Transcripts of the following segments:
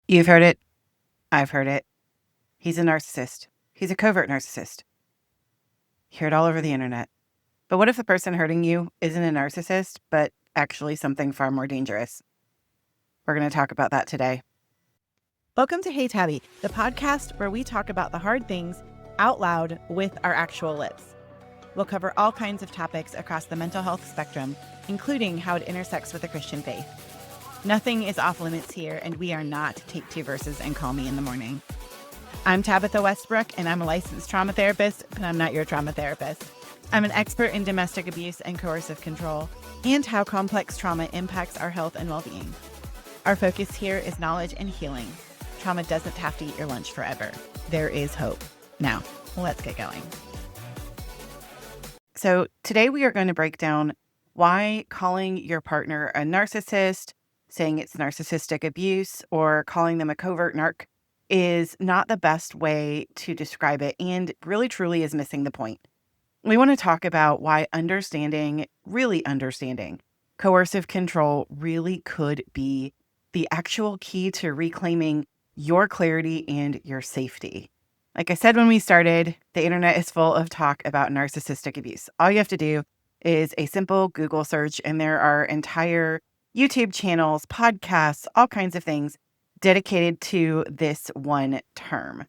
You've heard it. I've heard it. He's a narcissist. He's a covert narcissist. You hear it all over the internet. But what if the person hurting you isn't a narcissist, but actually something far more dangerous? We're going to talk about that today. Welcome to Hey Tabi, the podcast where we talk about the hard things out loud with our actual lips. We'll cover all kinds of topics across the mental health spectrum, including how it intersects with the Christian faith. Nothing is off limits here, and we are not take two verses and call me in the morning. I'm Tabitha Westbrook, and I'm a licensed trauma therapist, but I'm not your trauma therapist. I'm an expert in domestic abuse and coercive control, and how complex trauma impacts our health and well-being. Our focus here is knowledge and healing. Trauma doesn't have to eat your lunch forever. There is hope. Now, let's get going. So today we are going to break down why calling your partner a narcissist, saying it's narcissistic abuse, or calling them a covert narc is not the best way to describe it and really truly is missing the point. We want to talk about why really understanding coercive control really could be the actual key to reclaiming your clarity and your safety. Like I said when we started, the internet is full of talk about narcissistic abuse. All you have to do is a simple Google search, and there are entire YouTube channels, podcasts, all kinds of things dedicated to this one term.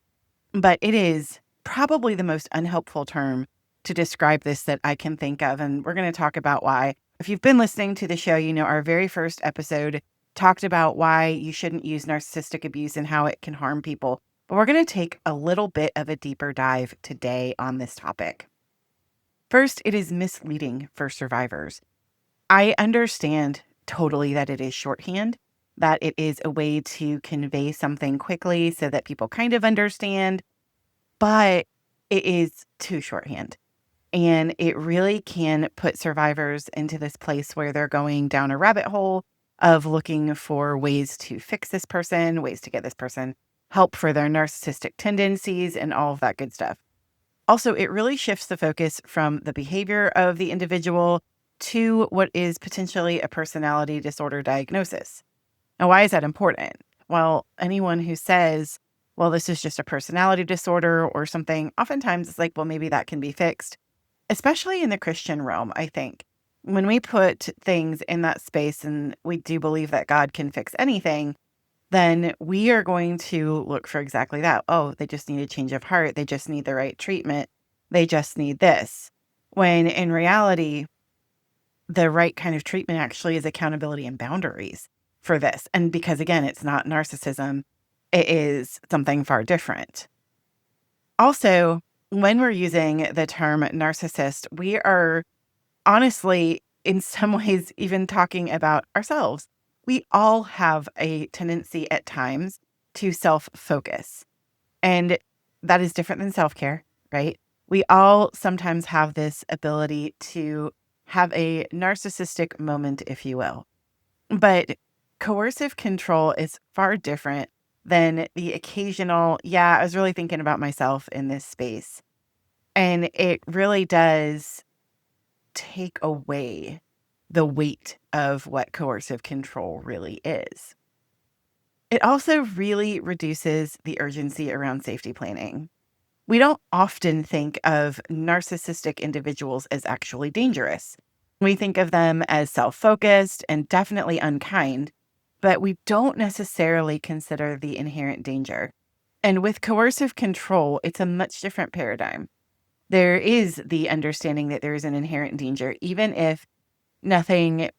But it is probably the most unhelpful term to describe this that I can think of, and we're going to talk about why. If you've been listening to the show, you know our very first episode talked about why you shouldn't use narcissistic abuse and how it can harm people. But we're going to take a little bit of a deeper dive today on this topic. First, it is misleading for survivors. I understand totally that it is shorthand, that it is a way to convey something quickly so that people kind of understand, but it is too shorthand. And it really can put survivors into this place where they're going down a rabbit hole of looking for ways to fix this person, ways to get this person help for their narcissistic tendencies and all of that good stuff. Also, it really shifts the focus from the behavior of the individual to what is potentially a personality disorder diagnosis. Now, why is that important? Well, anyone who says, well, this is just a personality disorder or something, oftentimes it's like, well, maybe that can be fixed, especially in the Christian realm, I think. When we put things in that space and we do believe that God can fix anything, then we are going to look for exactly that. Oh, they just need a change of heart. They just need the right treatment. They just need this. When in reality, the right kind of treatment actually is accountability and boundaries for this. And because, again, it's not narcissism, it is something far different. Also, when we're using the term narcissist, we are honestly, in some ways, even talking about ourselves. We all have a tendency at times to self-focus, and that is different than self-care, right? We all sometimes have this ability to have a narcissistic moment, if you will. But coercive control is far different than the occasional, yeah, I was really thinking about myself in this space. And it really does take away the weight of what coercive control really is. It also really reduces the urgency around safety planning. We don't often think of narcissistic individuals as actually dangerous. We think of them as self-focused and definitely unkind, but we don't necessarily consider the inherent danger. And with coercive control, it's a much different paradigm. There is the understanding that there is an inherent danger, even if nothing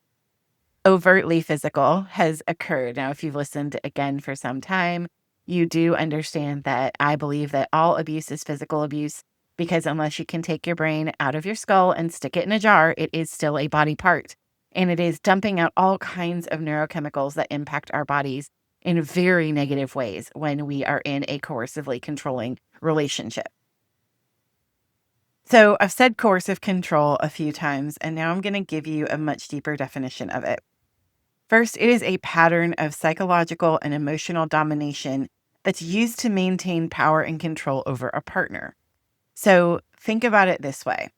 overtly physical has occurred. Now, if you've listened again for some time, you do understand that I believe that all abuse is physical abuse, because unless you can take your brain out of your skull and stick it in a jar, it is still a body part. And it is dumping out all kinds of neurochemicals that impact our bodies in very negative ways when we are in a coercively controlling relationship. So I've said coercive control a few times, and now I'm going to give you a much deeper definition of it. First, it is a pattern of psychological and emotional domination that's used to maintain power and control over a partner. So think about it this way.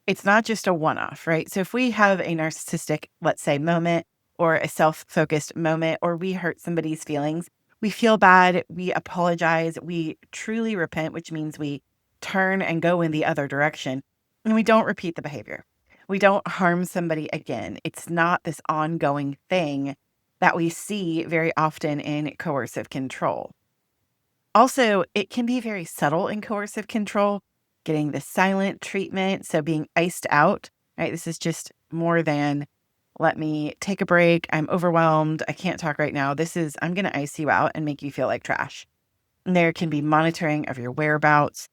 It's not just a one-off, right? So if we have a narcissistic, let's say, moment or a self-focused moment, or we hurt somebody's feelings, We feel bad, we apologize, we truly repent, which means we turn and go in the other direction, and we don't repeat the behavior. We don't harm somebody again. It's not this ongoing thing that we see very often in coercive control. Also, it can be very subtle in coercive control, getting the silent treatment, so being iced out, right? This is just more than, let me take a break. I'm overwhelmed. I can't talk right now. This is, I'm going to ice you out and make you feel like trash. And there can be monitoring of your whereabouts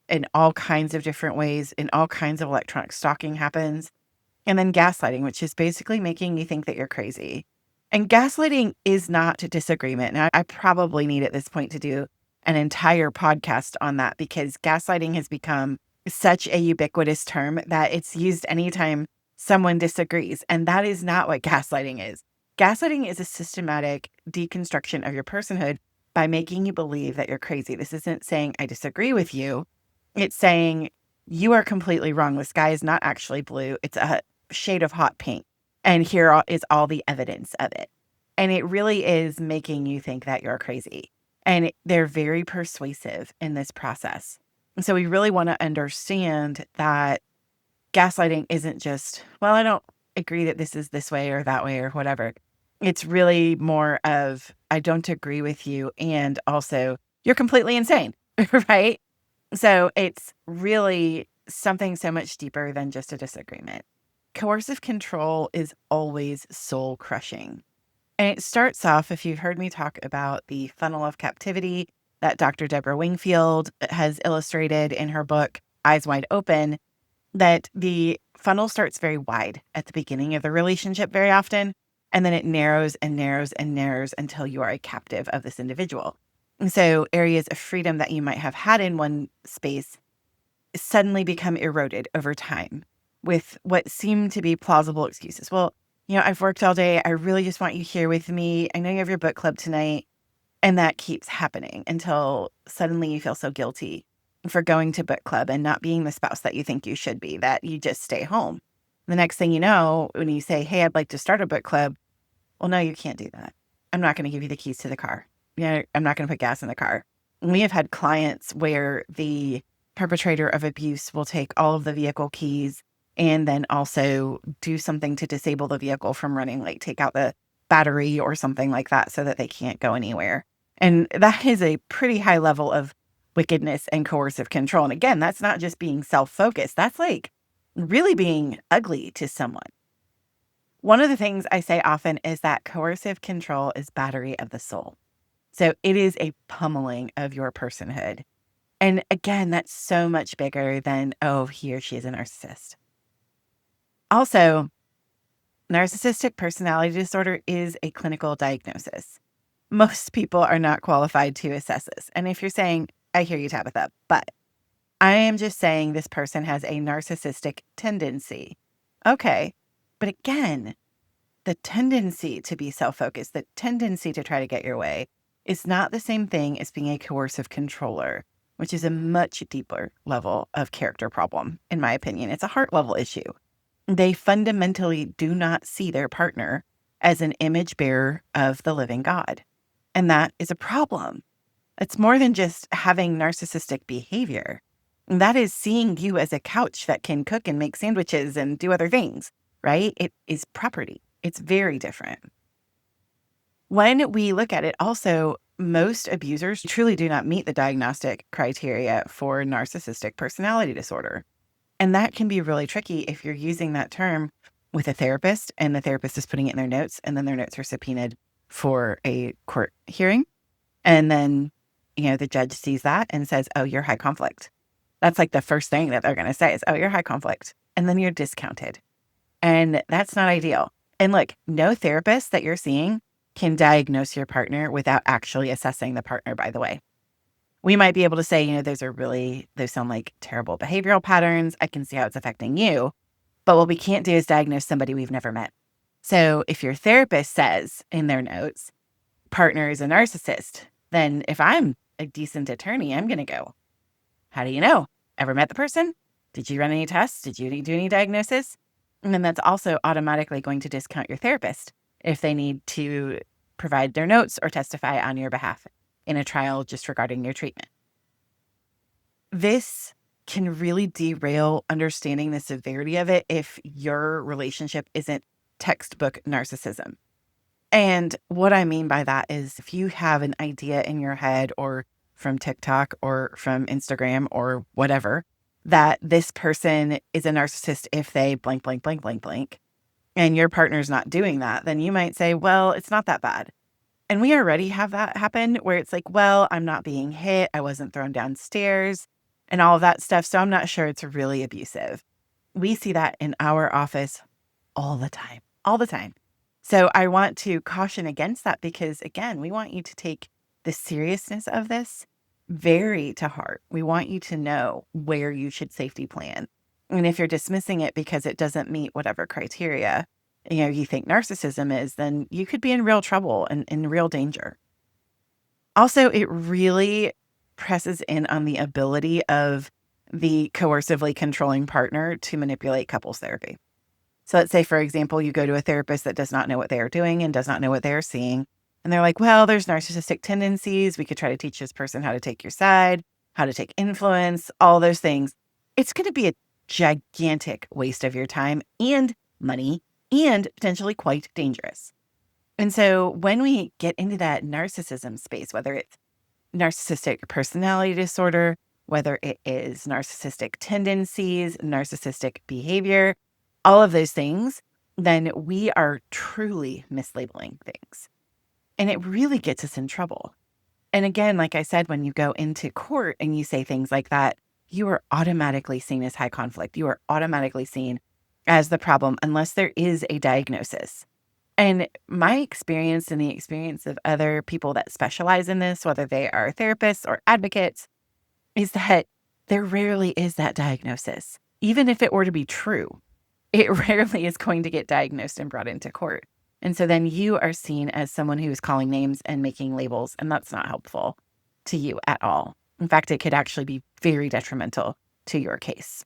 in all kinds of different ways, in all kinds of electronic stalking happens. And then gaslighting, which is basically making you think that you're crazy. And gaslighting is not disagreement. Now, I probably need at this point to do an entire podcast on that because gaslighting has become such a ubiquitous term that it's used anytime someone disagrees. And that is not what gaslighting is. Gaslighting is a systematic deconstruction of your personhood by making you believe that you're crazy. This isn't saying I disagree with you. It's saying you are completely wrong. The sky is not actually blue. It's a shade of hot pink. And here is all the evidence of it. And it really is making you think that you're crazy. And they're very persuasive in this process. And so we really want to understand that gaslighting isn't just, well, I don't agree that this is this way or that way or whatever. It's really more of, I don't agree with you. And also, you're completely insane, right? So it's really something so much deeper than just a disagreement. Coercive control is always soul crushing. And it starts off, if you've heard me talk about the funnel of captivity that Dr. Deborah Wingfield has illustrated in her book, Eyes Wide Open, that the funnel starts very wide at the beginning of the relationship very often, and then it narrows and narrows and narrows until you are a captive of this individual. And so areas of freedom that you might have had in one space suddenly become eroded over time with what seem to be plausible excuses. Well, I've worked all day. I really just want you here with me. I know you have your book club tonight. And that keeps happening until suddenly you feel so guilty for going to book club and not being the spouse that you think you should be, that you just stay home. The next thing you know, when you say, hey, I'd like to start a book club. Well, no, you can't do that. I'm not going to give you the keys to the car. I'm not going to put gas in the car. We have had clients where the perpetrator of abuse will take all of the vehicle keys and then also do something to disable the vehicle from running, like take out the battery or something like that so that they can't go anywhere. And that is a pretty high level of wickedness and coercive control. And again, that's not just being self-focused. That's like really being ugly to someone. One of the things I say often is that coercive control is battery of the soul. So it is a pummeling of your personhood. And again, that's so much bigger than, oh, he or she is a narcissist. Also, narcissistic personality disorder is a clinical diagnosis. Most people are not qualified to assess this. And if you're saying, I hear you, Tabitha, but I am just saying this person has a narcissistic tendency. Okay. But again, the tendency to be self-focused, the tendency to try to get your way is not the same thing as being a coercive controller, which is a much deeper level of character problem, in my opinion. It's a heart level issue. They fundamentally do not see their partner as an image bearer of the living God. And that is a problem. It's more than just having narcissistic behavior. That is seeing you as a couch that can cook and make sandwiches and do other things, right? It is property. It's very different. When we look at it, also, most abusers truly do not meet the diagnostic criteria for narcissistic personality disorder. And that can be really tricky if you're using that term with a therapist and the therapist is putting it in their notes and then their notes are subpoenaed for a court hearing. And then, the judge sees that and says, oh, you're high conflict. That's like the first thing that they're going to say is, oh, you're high conflict. And then you're discounted. And that's not ideal. And look, no therapist that you're seeing can diagnose your partner without actually assessing the partner, by the way. We might be able to say, those sound like terrible behavioral patterns. I can see how it's affecting you. But what we can't do is diagnose somebody we've never met. So if your therapist says in their notes, partner is a narcissist, then if I'm a decent attorney, I'm going to go, how do you know? Ever met the person? Did you run any tests? Did you do any diagnosis? And then that's also automatically going to discount your therapist if they need to provide their notes or testify on your behalf in a trial just regarding your treatment. This can really derail understanding the severity of it if your relationship isn't textbook narcissism. And what I mean by that is if you have an idea in your head or from TikTok or from Instagram or whatever, that this person is a narcissist if they blank, blank, blank, blank, blank, and your partner's not doing that, then you might say, well, it's not that bad. And we already have that happen where it's like, well, I'm not being hit. I wasn't thrown downstairs and all of that stuff. So I'm not sure it's really abusive. We see that in our office all the time, all the time. So I want to caution against that because, again, we want you to take the seriousness of this very to heart. We want you to know where you should safety plan. And if you're dismissing it because it doesn't meet whatever criteria, you think narcissism is, then you could be in real trouble and in real danger. Also, it really presses in on the ability of the coercively controlling partner to manipulate couples therapy. So let's say, for example, you go to a therapist that does not know what they are doing and does not know what they are seeing. And they're like, well, there's narcissistic tendencies. We could try to teach this person how to take your side, how to take influence, all those things. It's going to be a gigantic waste of your time and money and potentially quite dangerous. And so when we get into that narcissism space, whether it's narcissistic personality disorder, whether it is narcissistic tendencies, narcissistic behavior, all of those things, then we are truly mislabeling things. And it really gets us in trouble. And again, like I said, when you go into court and you say things like that, you are automatically seen as high conflict. You are automatically seen as the problem unless there is a diagnosis. And my experience and the experience of other people that specialize in this, whether they are therapists or advocates, is that there rarely is that diagnosis. Even if it were to be true, it rarely is going to get diagnosed and brought into court. And so then you are seen as someone who is calling names and making labels, and that's not helpful to you at all. In fact, it could actually be very detrimental to your case.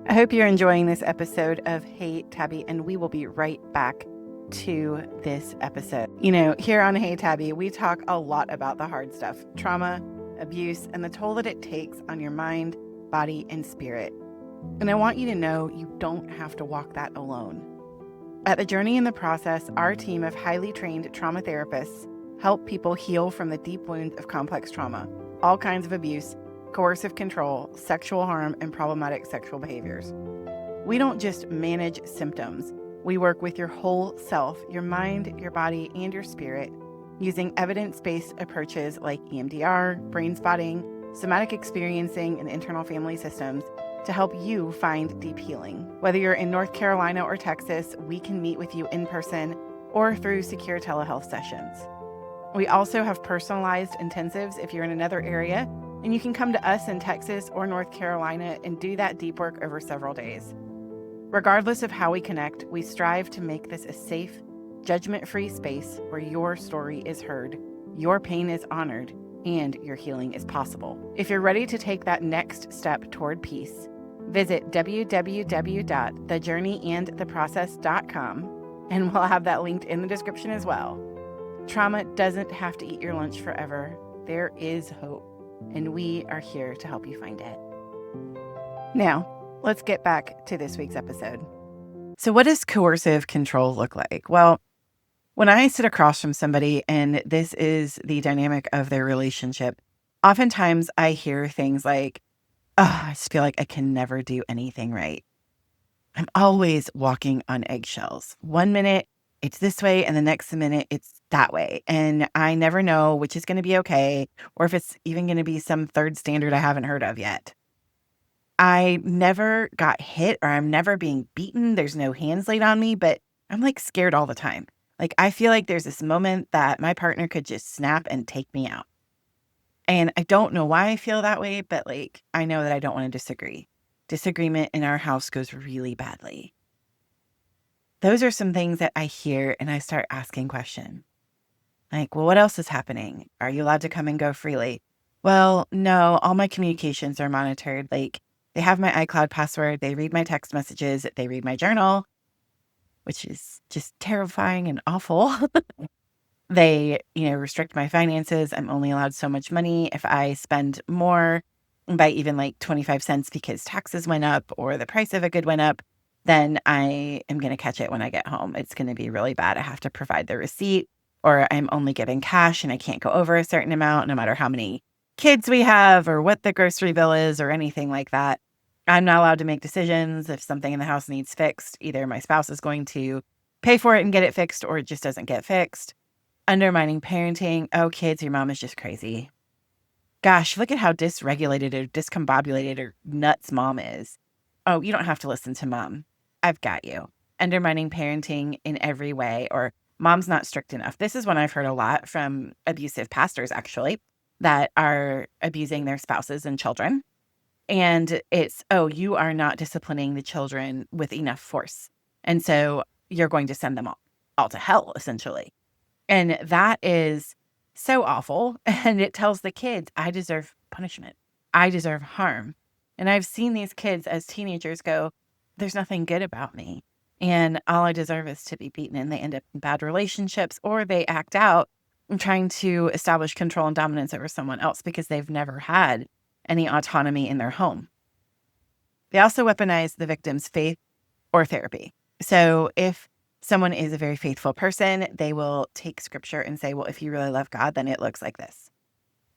I hope you're enjoying this episode of Hey Tabi, and we will be right back to this episode. Here on Hey Tabi, we talk a lot about the hard stuff, trauma, abuse, and the toll that it takes on your mind, body, and spirit. And I want you to know you don't have to walk that alone. At The Journey in the Process, our team of highly trained trauma therapists help people heal from the deep wounds of complex trauma, all kinds of abuse, coercive control, sexual harm, and problematic sexual behaviors. We don't just manage symptoms. We work with your whole self, your mind, your body, and your spirit, using evidence-based approaches like EMDR, brain spotting, somatic experiencing, and internal family systems to help you find deep healing. Whether you're in North Carolina or Texas, we can meet with you in person or through secure telehealth sessions. We also have personalized intensives if you're in another area, and you can come to us in Texas or North Carolina and do that deep work over several days. Regardless of how we connect, we strive to make this a safe, judgment-free space where your story is heard, your pain is honored, and your healing is possible. If you're ready to take that next step toward peace, visit www.thejourneyandtheprocess.com, and we'll have that linked in the description as well. Trauma doesn't have to eat your lunch forever. There is hope, and we are here to help you find it. Now, let's get back to this week's episode. So what does coercive control look like? Well, when I sit across from somebody and this is the dynamic of their relationship, oftentimes I hear things like, oh, I just feel like I can never do anything right. I'm always walking on eggshells. 1 minute it's this way and the next minute it's that way. And I never know which is going to be okay or if it's even going to be some third standard I haven't heard of yet. I never got hit or I'm never being beaten. There's no hands laid on me, but I'm like scared all the time. Like I feel like there's this moment that my partner could just snap and take me out. And I don't know why I feel that way, but like I know that I don't want to disagree. Disagreement in our house goes really badly. Those are some things that I hear and I start asking questions. Like, well, what else is happening? Are you allowed to come and go freely? Well, no, all my communications are monitored. Like they have my iCloud password. They read my text messages. They read my journal, which is just terrifying and awful. They, restrict my finances. I'm only allowed so much money. If I spend more by even like 25 cents because taxes went up or the price of a good went up, then I am going to catch it when I get home. It's going to be really bad. I have to provide the receipt, or I'm only given cash and I can't go over a certain amount, no matter how many kids we have or what the grocery bill is or anything like that. I'm not allowed to make decisions. If something in the house needs fixed, either my spouse is going to pay for it and get it fixed, or it just doesn't get fixed. Undermining parenting. Oh, kids, your mom is just crazy. Gosh, look at how dysregulated or discombobulated or nuts mom is. Oh, you don't have to listen to mom. I've got you. Undermining parenting in every way, or mom's not strict enough. This is one I've heard a lot from abusive pastors, actually, that are abusing their spouses and children. And it's, oh, you are not disciplining the children with enough force. And so you're going to send them all to hell, essentially. And that is so awful. And it tells the kids, I deserve punishment. I deserve harm. And I've seen these kids as teenagers go, there's nothing good about me. And all I deserve is to be beaten. And they end up in bad relationships, or they act out trying to establish control and dominance over someone else because they've never had any autonomy in their home. They also weaponize the victim's faith or therapy. So if someone is a very faithful person, they will take scripture and say, well, if you really love God, then it looks like this.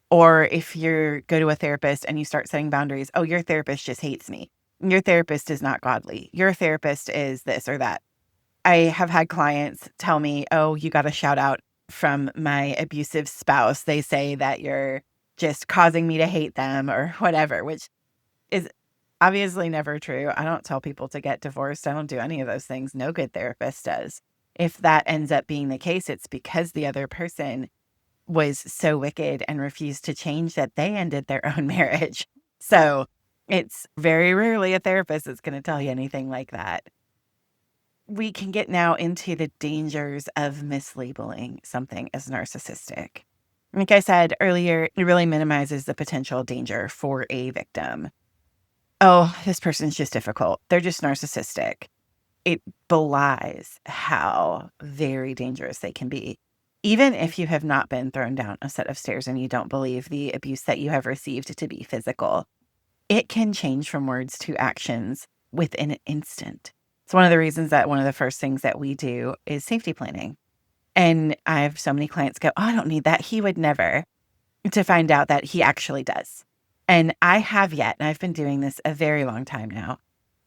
Or if you go to a therapist and you start setting boundaries, oh, your therapist just hates me. Your therapist is not godly. Your therapist is this or that. I have had clients tell me, oh, you got a shout out from my abusive spouse. They say that you're just causing me to hate them or whatever, which is obviously never true. I don't tell people to get divorced. I don't do any of those things. No good therapist does. If that ends up being the case, it's because the other person was so wicked and refused to change that they ended their own marriage. So it's very rarely a therapist that's going to tell you anything like that. We can get now into the dangers of mislabeling something as narcissistic. Like I said earlier, it really minimizes the potential danger for a victim. Oh, this person's just difficult. They're just narcissistic. It belies how very dangerous they can be. Even if you have not been thrown down a set of stairs and you don't believe the abuse that you have received to be physical, it can change from words to actions within an instant. It's one of the reasons that one of the first things that we do is safety planning. And I have so many clients go, oh, I don't need that. He would never, to find out that he actually does. And I have yet, and I've been doing this a very long time now,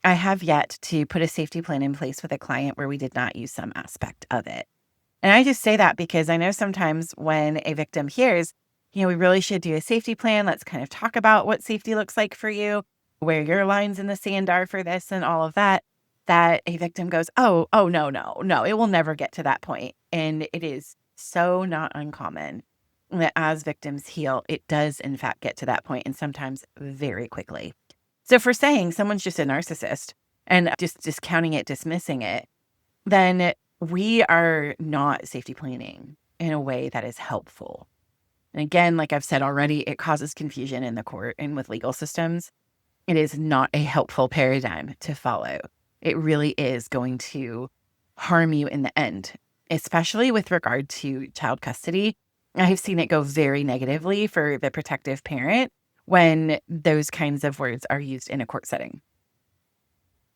I have yet to put a safety plan in place with a client where we did not use some aspect of it. And I just say that because I know sometimes when a victim hears, we really should do a safety plan. Let's kind of talk about what safety looks like for you, where your lines in the sand are for this and all of that, that a victim goes, oh, no, it will never get to that point. And it is so not uncommon that as victims heal, it does in fact get to that point, and sometimes very quickly. So for saying someone's just a narcissist and just discounting it, dismissing it, then we are not safety planning in a way that is helpful. And again, like I've said already, it causes confusion in the court and with legal systems. It is not a helpful paradigm to follow. It really is going to harm you in the end, especially with regard to child custody. I've seen it go very negatively for the protective parent when those kinds of words are used in a court setting.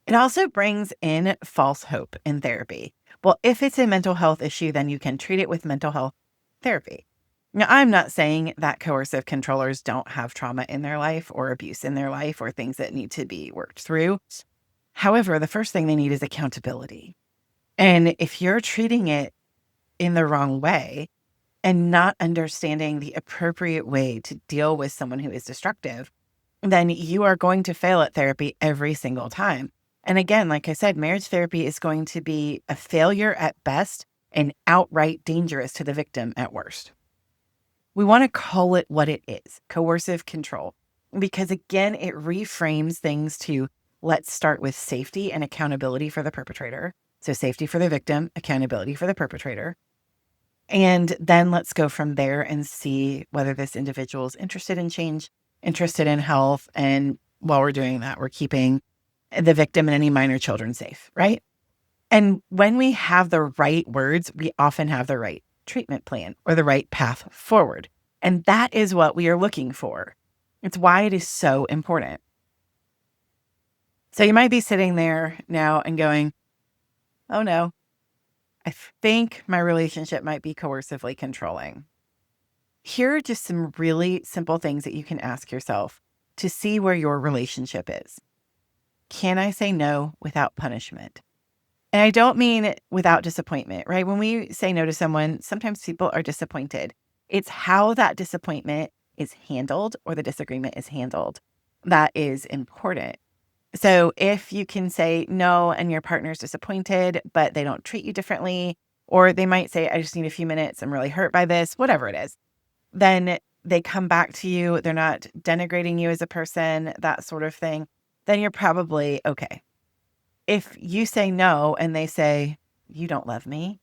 It also brings in false hope in therapy. Well, if it's a mental health issue, then you can treat it with mental health therapy. Now, I'm not saying that coercive controllers don't have trauma in their life or abuse in their life or things that need to be worked through. However, the first thing they need is accountability. And if you're treating it in the wrong way and not understanding the appropriate way to deal with someone who is destructive, then you are going to fail at therapy every single time. And again, like I said, marriage therapy is going to be a failure at best and outright dangerous to the victim at worst. We want to call it what it is, coercive control, because again, it reframes things to let's start with safety and accountability for the perpetrator. So safety for the victim, accountability for the perpetrator. And then let's go from there and see whether this individual is interested in change, interested in health. And while we're doing that, we're keeping the victim and any minor children safe, right? And when we have the right words, we often have the right treatment plan or the right path forward. And that is what we are looking for. It's why it is so important. So you might be sitting there now and going, oh no, I think my relationship might be coercively controlling. Here are just some really simple things that you can ask yourself to see where your relationship is. Can I say no without punishment? And I don't mean without disappointment, right? When we say no to someone, sometimes people are disappointed. It's how that disappointment is handled or the disagreement is handled that is important. So if you can say no and your partner's disappointed, but they don't treat you differently, or they might say, I just need a few minutes, I'm really hurt by this, whatever it is, then they come back to you, they're not denigrating you as a person, that sort of thing, then you're probably okay. If you say no and they say, you don't love me,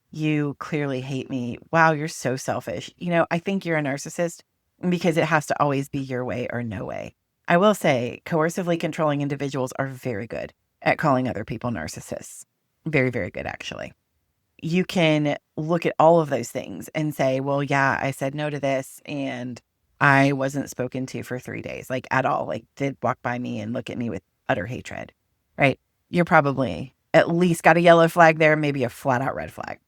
you clearly hate me, wow, you're so selfish, I think you're a narcissist because it has to always be your way or no way. I will say coercively controlling individuals are very good at calling other people narcissists. Very, very good, actually. You can look at all of those things and say, well, yeah, I said no to this and I wasn't spoken to for 3 days, like at all, like did walk by me and look at me with utter hatred, right? You're probably at least got a yellow flag there, maybe a flat out red flag.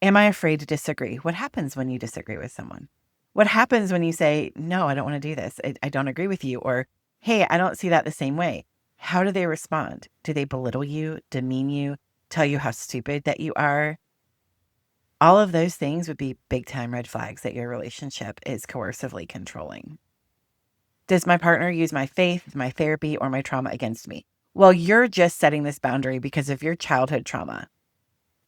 Am I afraid to disagree? What happens when you disagree with someone? What happens when you say, no, I don't want to do this. I don't agree with you. Or, hey, I don't see that the same way. How do they respond? Do they belittle you, demean you, tell you how stupid that you are? All of those things would be big time red flags that your relationship is coercively controlling. Does my partner use my faith, my therapy, or my trauma against me? Well, you're just setting this boundary because of your childhood trauma.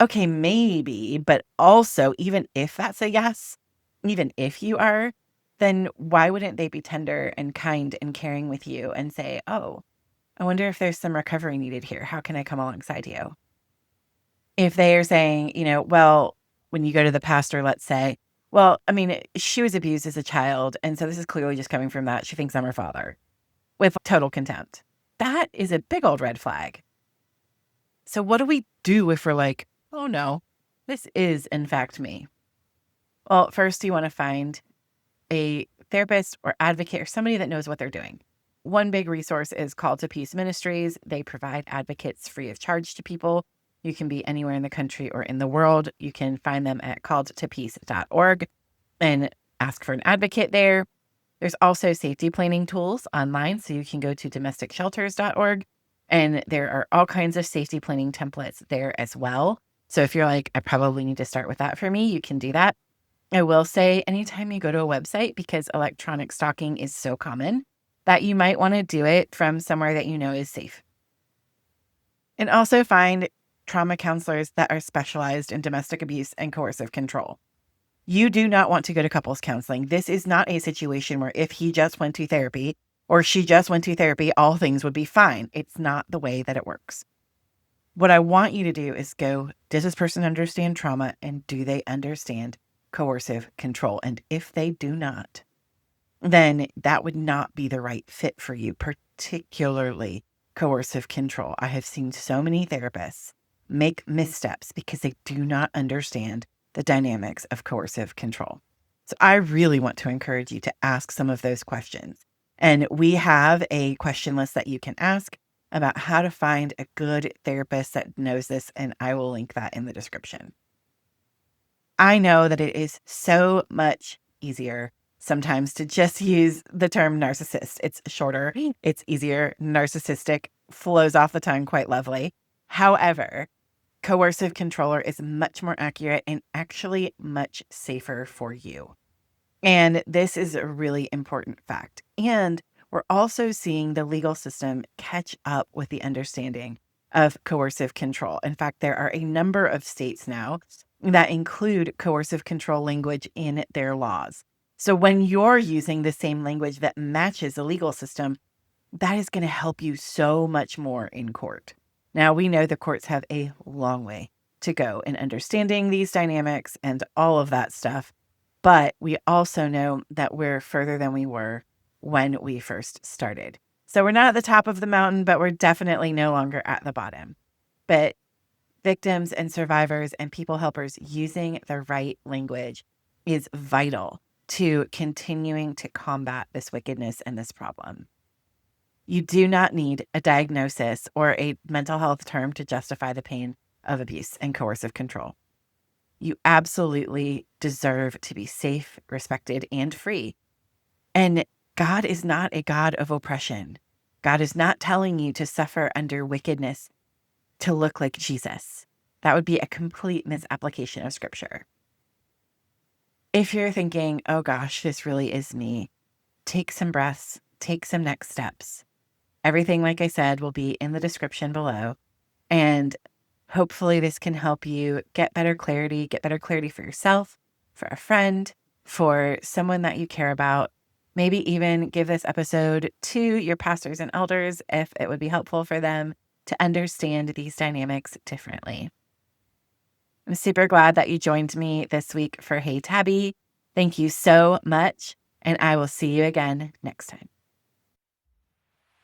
Okay, maybe, but also, even if that's a yes, even if you are, then why wouldn't they be tender and kind and caring with you and say, oh, I wonder if there's some recovery needed here. How can I come alongside you? If they are saying, well, when you go to the pastor, let's say, well, I mean, she was abused as a child. And so this is clearly just coming from that. She thinks I'm her father with total contempt. That is a big old red flag. So what do we do if we're like, oh no, this is in fact me? Well, first you want to find a therapist or advocate or somebody that knows what they're doing. One big resource is Call to Peace Ministries. They provide advocates free of charge to people. You can be anywhere in the country or in the world. You can find them at calledtopeace.org and ask for an advocate there. There's also safety planning tools online. So you can go to domesticshelters.org and there are all kinds of safety planning templates there as well. So if you're like, I probably need to start with that for me, you can do that. I will say anytime you go to a website, because electronic stalking is so common, that you might want to do it from somewhere that you know is safe. And also find trauma counselors that are specialized in domestic abuse and coercive control. You do not want to go to couples counseling. This is not a situation where if he just went to therapy or she just went to therapy, all things would be fine. It's not the way that it works. What I want you to do is go, does this person understand trauma and do they understand coercive control? And if they do not, then that would not be the right fit for you, particularly coercive control. I have seen so many therapists make missteps because they do not understand the dynamics of coercive control. So I really want to encourage you to ask some of those questions. And we have a question list that you can ask about how to find a good therapist that knows this, and I will link that in the description. I know that it is so much easier sometimes to just use the term narcissist. It's shorter, it's easier. Narcissistic flows off the tongue quite lovely. However, coercive controller is much more accurate and actually much safer for you. And this is a really important fact. And we're also seeing the legal system catch up with the understanding of coercive control. In fact, there are a number of states now that include coercive control language in their laws. So when you're using the same language that matches the legal system, that is going to help you so much more in court. Now, we know the courts have a long way to go in understanding these dynamics and all of that stuff. But we also know that we're further than we were when we first started. So we're not at the top of the mountain, but we're definitely no longer at the bottom. But victims and survivors and people helpers using the right language is vital to continuing to combat this wickedness and this problem. You do not need a diagnosis or a mental health term to justify the pain of abuse and coercive control. You absolutely deserve to be safe, respected, and free. And God is not a God of oppression. God is not telling you to suffer under wickedness to look like Jesus. That would be a complete misapplication of scripture. If you're thinking, oh gosh, this really is me, take some breaths, take some next steps. Everything, like I said, will be in the description below. And hopefully this can help you get better clarity for yourself, for a friend, for someone that you care about. Maybe even give this episode to your pastors and elders if it would be helpful for them to understand these dynamics differently. I'm super glad that you joined me this week for Hey Tabi. Thank you so much, and I will see you again next time.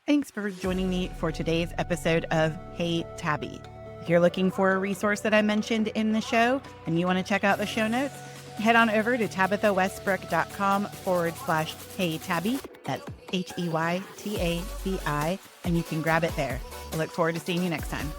Thanks for joining me for today's episode of Hey Tabi. If you're looking for a resource that I mentioned in the show and you want to check out the show notes, head on over to tabithawestbrook.com/Hey Tabi. That's HEYTABI, and you can grab it there. I look forward to seeing you next time.